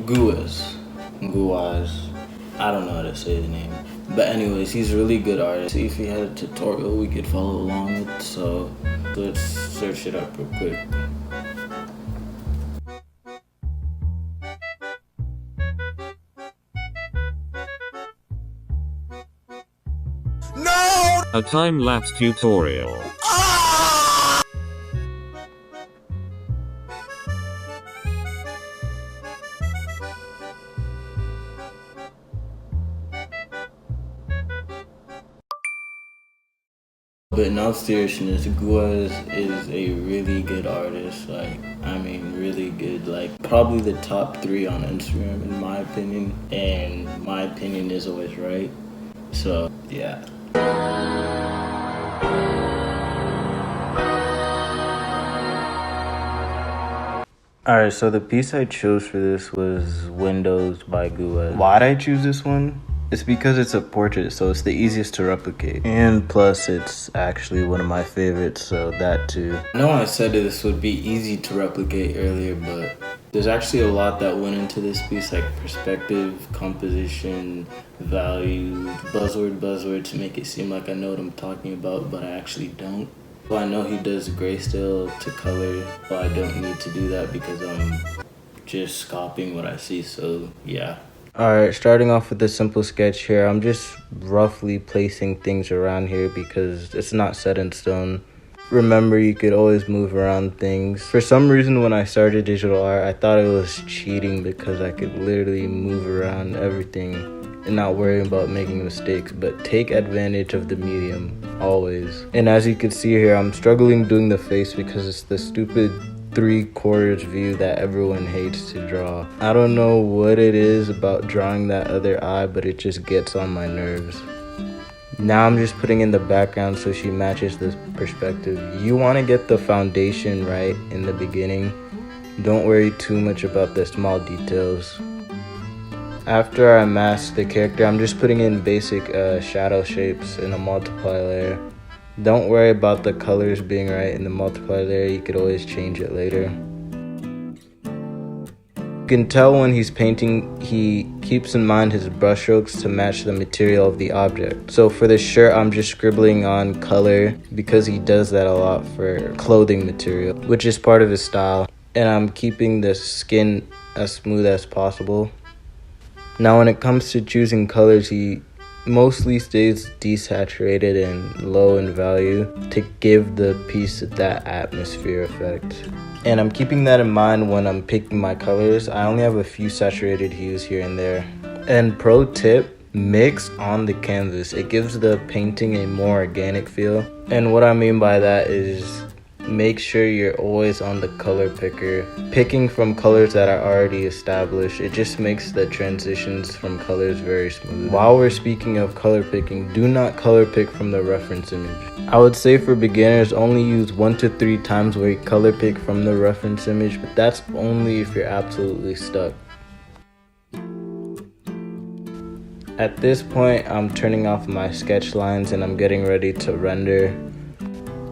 Guweiz. I don't know how to say the name. But anyways, he's a really good artist. See if he had a tutorial we could follow along with. So let's search it up real quick. No! A time-lapse tutorial. But in all seriousness, Guweiz is a really good artist. Like, I mean, really good. Like, probably the top 3 on Instagram, in my opinion. And my opinion is always right. So, yeah. Alright, so the piece I chose for this was Windows by Guweiz. Why'd I choose this one? It's because it's a portrait, so it's the easiest to replicate. And plus, it's actually one of my favorites, so that too. I know I said this would be easy to replicate earlier, but there's actually a lot that went into this piece, like perspective, composition, value, buzzword to make it seem like I know what I'm talking about, but I actually don't. Well, I know he does grayscale to color, but I don't need to do that because I'm just copying what I see, so yeah. Alright, starting off with a simple sketch here. I'm just roughly placing things around here because it's not set in stone. Remember, you could always move around things. For some reason, when I started digital art, I thought it was cheating because I could literally move around everything and not worry about making mistakes, but take advantage of the medium, always. And as you can see here, I'm struggling doing the face because it's the stupid 3/4 view that everyone hates to draw. I don't know what it is about drawing that other eye, but it just gets on my nerves. Now I'm just putting in the background so she matches the perspective. You want to get the foundation right in the beginning. Don't worry too much about the small details. After I mask the character, I'm just putting in basic shadow shapes in a multiply layer. Don't worry about the colors being right in the multiply layer, you could always change it later. You can tell when he's painting, he keeps in mind his brushstrokes to match the material of the object. So for this shirt, I'm just scribbling on color because he does that a lot for clothing material, which is part of his style. And I'm keeping the skin as smooth as possible. Now when it comes to choosing colors, he mostly stays desaturated and low in value to give the piece that atmosphere effect. And I'm keeping that in mind when I'm picking my colors. I only have a few saturated hues here and there. And pro tip, mix on the canvas. It gives the painting a more organic feel. And what I mean by that is make sure you're always on the color picker, picking from colors that are already established. It just makes the transitions from colors very smooth. While we're speaking of color picking, do not color pick from the reference image. I would say for beginners, only use 1 to 3 times where you color pick from the reference image, but that's only if you're absolutely stuck. At this point, I'm turning off my sketch lines and I'm getting ready to render.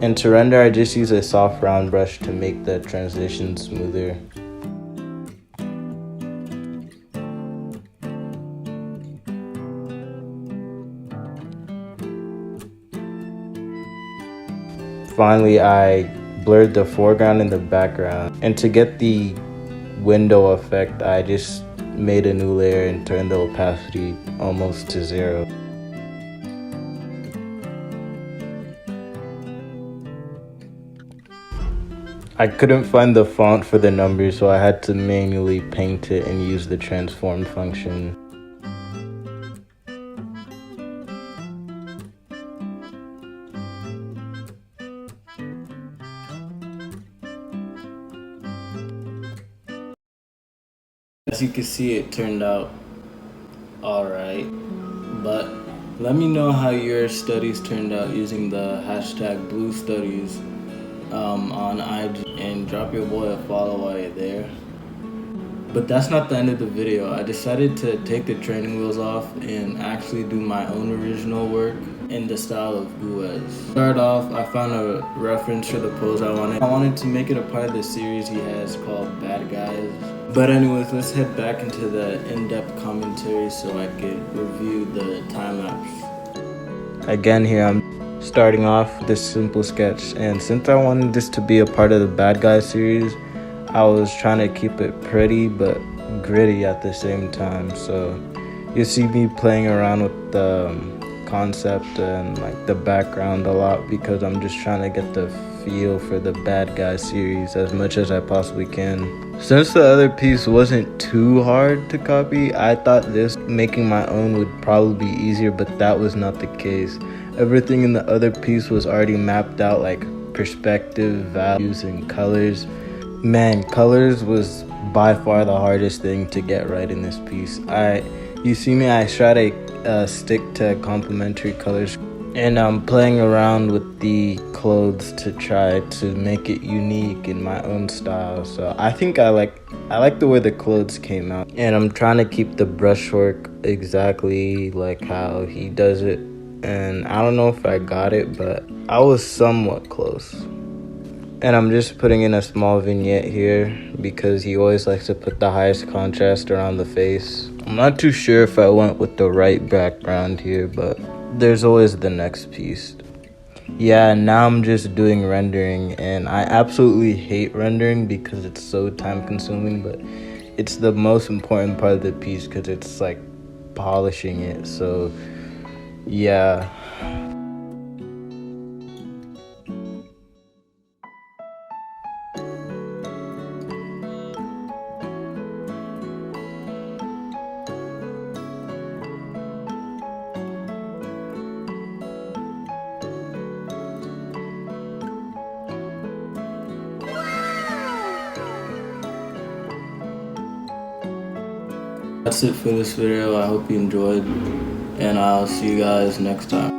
And to render, I just use a soft round brush to make the transition smoother. Finally, I blurred the foreground and the background. And to get the window effect, I just made a new layer and turned the opacity almost to 0. I couldn't find the font for the numbers, so I had to manually paint it and use the transform function. As you can see, it turned out alright, but let me know how your studies turned out using the hashtag #BlueStudies on IG, and drop your boy a follow while you're there. But that's not the end of the video. I decided to take the training wheels off and actually do my own original work. in the style of Guweiz. Start off, I found a reference for the pose I wanted. I wanted to make it a part of the series he has called Bad Guys. But anyways, let's head back into the in-depth commentary so I could review the time lapse. Again, here I'm starting off with this simple sketch, and since I wanted this to be a part of the Bad Guys series, I was trying to keep it pretty but gritty at the same time. So you see me playing around with the concept and like the background a lot because I'm just trying to get the feel for the Bad Guys series as much as I possibly can. Since the other piece wasn't too hard to copy, I thought this making my own would probably be easier, but that was not the case. Everything in the other piece was already mapped out, like perspective, values, and colors. Man, colors was by far the hardest thing to get right in this piece. You see me, I try to stick to complementary colors, and I'm playing around with the clothes to try to make it unique in my own style. So I think I like the way the clothes came out, and I'm trying to keep the brushwork exactly like how he does it. And I don't know if I got it, but I was somewhat close. And I'm just putting in a small vignette here because he always likes to put the highest contrast around the face. I'm not too sure if I went with the right background here, but there's always the next piece. Yeah, now I'm just doing rendering, and I absolutely hate rendering because it's so time consuming, but it's the most important part of the piece because it's like polishing it. So yeah. That's it for this video. I hope you enjoyed, and I'll see you guys next time.